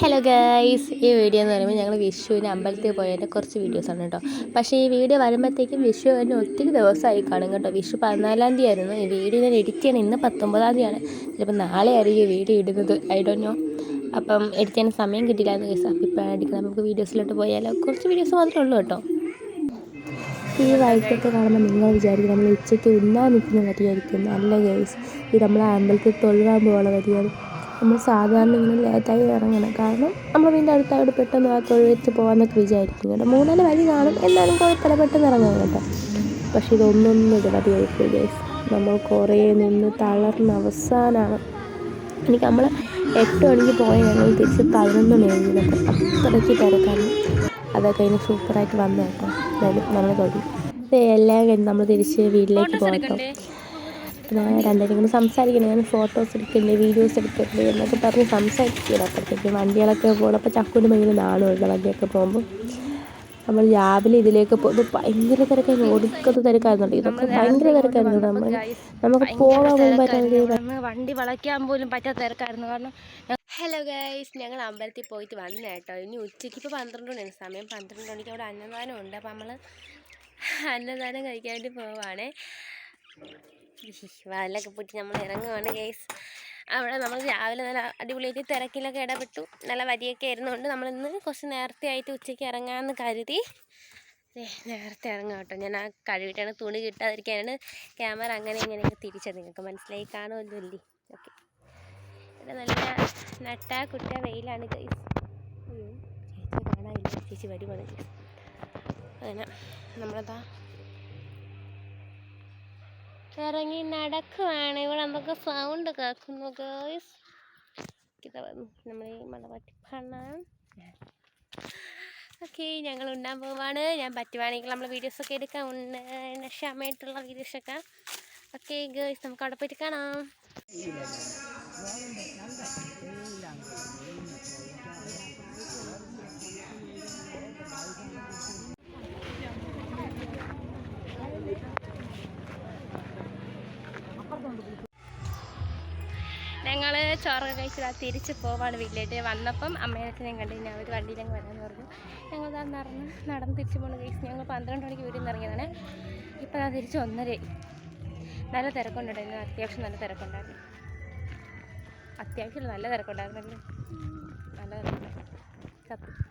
Hello guys, ഈ video എന്ന് പറയുമ്പോൾ ഞങ്ങൾ വിഷുവിന് അമ്പലത്തിൽ പോയതിൻ്റെ കുറച്ച് വീഡിയോസാണ് കേട്ടോ. പക്ഷേ ഈ വീഡിയോ വരുമ്പോഴത്തേക്കും വിഷു തന്നെ ഒത്തിരി ദിവസമായി കാണും കേട്ടോ. വിഷു 14-ാം തീയതി ആയിരുന്നു. ഈ വീഡിയോ ഞാൻ എഡിറ്റ് ചെയ്യണം. ഇന്ന് 19-ാം തീയതിയാണ്. ചിലപ്പോൾ നാളെ ആയിരിക്കും ഈ വീഡിയോ ഇടുന്നത്. I don't know. അപ്പം എഡിറ്റ് ചെയ്യാൻ സമയം കിട്ടിയില്ലായിരുന്നു ഗൈസ്. അപ്പം ഇപ്പോൾ എടുക്കണം. നമുക്ക് വീഡിയോസിലോട്ട് പോയാലോ. കുറച്ച് വീഡിയോസ് മാത്രമേ ഉള്ളൂ കേട്ടോ. ഈ വൈകിട്ടൊക്കെ കാണുമ്പോൾ നിങ്ങൾ വിചാരിക്കും നമ്മൾ ഉച്ചയ്ക്ക് ഉണ്ണാൻ നിൽക്കുന്ന വരിയായിരിക്കും. നല്ല ഗൈസ്, ഇത് നമ്മൾ അമ്പലത്തിൽ തൊഴുവാൻ പോകാനുള്ള വരിയാണ്. നമ്മൾ സാധാരണ ഇങ്ങനെ ലേറ്റായി ഇറങ്ങണം. കാരണം നമ്മൾ വീണ്ടും അടുത്തായിട്ട് പെട്ടെന്ന് ആ തൊഴുത്ത് പോകാമെന്നൊക്കെ വിചാരിക്കും കേട്ടോ. 3-4 വരി കാണും, എന്നാലും കുഴപ്പമില്ല, പെട്ടെന്ന് ഇറങ്ങാം കേട്ടോ. പക്ഷേ ഇതൊന്നൊന്നും ഇടപെടിയായിപ്പോയി ഗൈസ്. നമ്മൾ കുറേ നിന്ന് തളർന്ന അവസാനമാണ് നമ്മൾ 8 മണിക്ക് പോയ ഞങ്ങൾ തിരിച്ച് 11 മണിയായിരുന്നു. അത്രയ്ക്ക് തിരക്കായിരുന്നു. അതൊക്കെ അതിന് സൂപ്പറായിട്ട് വന്നു കേട്ടോ. എന്തായാലും നമ്മൾ തൊഴി എല്ലാം കഴിഞ്ഞ് നമ്മൾ തിരിച്ച് വീട്ടിലേക്ക് പോകട്ടോ. ഞാൻ രണ്ടുപേരും കൂടി സംസാരിക്കണം. ഞാൻ ഫോട്ടോസ് എടുക്കണ്ടേ, വീഡിയോസ് എടുക്കണ്ടേ എന്നൊക്കെ പറഞ്ഞ് സംസാരിക്കുകയാണ്. അപ്പോഴത്തേക്കും വണ്ടികളൊക്കെ പോകണം. ചക്കുവിൻ്റെ ഭയങ്കര നാണമുണ്ട് വണ്ടിയൊക്കെ പോകുമ്പോൾ. നമ്മൾ രാവിലെ ഇതിലേക്ക് പോകുമ്പോൾ ഭയങ്കര തിരക്കായിരുന്നു. ഒടുക്കത്തെ തിരക്കായിരുന്നുണ്ട്. ഇതൊക്കെ ഭയങ്കര തിരക്കായിരുന്നു. നമുക്ക് പോകാൻ പോലും പറ്റാതെ വണ്ടി വളയ്ക്കാൻ പോലും പറ്റാത്ത തിരക്കായിരുന്നു. കാരണം ഹലോ ഗൈസ്, ഞങ്ങൾ അമ്പലത്തിൽ പോയിട്ട് വന്നു കേട്ടോ. ഇനി ഉച്ചയ്ക്ക് ഇപ്പോൾ 12 മണിയാണ് സമയം. 12 മണിക്ക് അവിടെ അന്നദാനം ഉണ്ട്. അപ്പോൾ നമ്മൾ അന്നദാനം കഴിക്കാൻ വേണ്ടി പോവാണ്. വാലൊക്കെ പൊട്ടി നമ്മൾ ഇറങ്ങുവാണ് ഗൈസ്. അവിടെ നമ്മൾ രാവിലെ നല്ല അടിപൊളിയായിട്ട് തിരക്കിലൊക്കെ ഇടപെട്ടു. നല്ല വരിയൊക്കെ ആയിരുന്നുകൊണ്ട് നമ്മളിന്ന് കുറച്ച് നേരത്തെ ആയിട്ട് ഉച്ചയ്ക്ക് ഇറങ്ങാമെന്ന് കരുതി നേരത്തെ ഇറങ്ങാം കേട്ടോ. ഞാൻ ആ കഴുകിയിട്ടാണ്, തുണി കിട്ടാതിരിക്കാനാണ് ക്യാമറ അങ്ങനെ ഇങ്ങനെയൊക്കെ തിരിച്ചത്. നിങ്ങൾക്ക് മനസ്സിലായി കാണുമല്ലോ അല്ലേ? ഓക്കെ, ഇവിടെ നല്ല നട്ടാ കുട്ട വെയിലാണ് ഗൈസ്. ചേച്ചി കാണാനില്ല, ചേച്ചി വരുവാണ് ഗൈസ്. അങ്ങനെ നമ്മളതാ ഇറങ്ങി നടക്കുവാണ്. ഇവിടെ എന്തൊക്കെ സൗണ്ട് കേൾക്കുന്നു ഗൈസ്. ഇതാ വന്നു നമ്മൾ ഈ മലപറ്റി കാണാൻ. ഓക്കെ, ഞങ്ങൾ ഉണ്ടാൻ പോവാണ്. ഞാൻ പറ്റുവാണെങ്കിൽ നമ്മൾ വീഡിയോസൊക്കെ എടുക്കാം, ക്ഷമയായിട്ടുള്ള വീഡിയോസൊക്കെ. ഓക്കെ ഗൈസ്, നമുക്ക് അവിടെ പോയിട്ട് കാണാം. ഞങ്ങൾ ചോറൊക്കെ കഴിച്ചിട്ട് തിരിച്ച് പോവാണ് വീട്ടിലേക്ക്. വന്നപ്പം അമ്മേനൊക്കെ ഞാൻ കണ്ടു. ഞാൻ ഒരു വണ്ടിയിലങ്ങ് വരാമെന്ന് പറഞ്ഞു. ഞങ്ങൾ നടന്ന് തിരിച്ച് പോകണം കഴിച്ച്. ഞങ്ങൾ 12 മണിക്ക് വീട്ടിൽ നിന്ന് ഇറങ്ങിയതാണ്. ഇപ്പം ഞാൻ തിരിച്ച് 1:30. നല്ല തിരക്കുണ്ടായിരുന്നു. അത്യാവശ്യം നല്ല തിരക്കുണ്ടായിരുന്നു. അത്യാവശ്യം നല്ല തിരക്കുണ്ടായിരുന്നല്ലേ. നല്ല തിരക്കുണ്ടായിരുന്നു.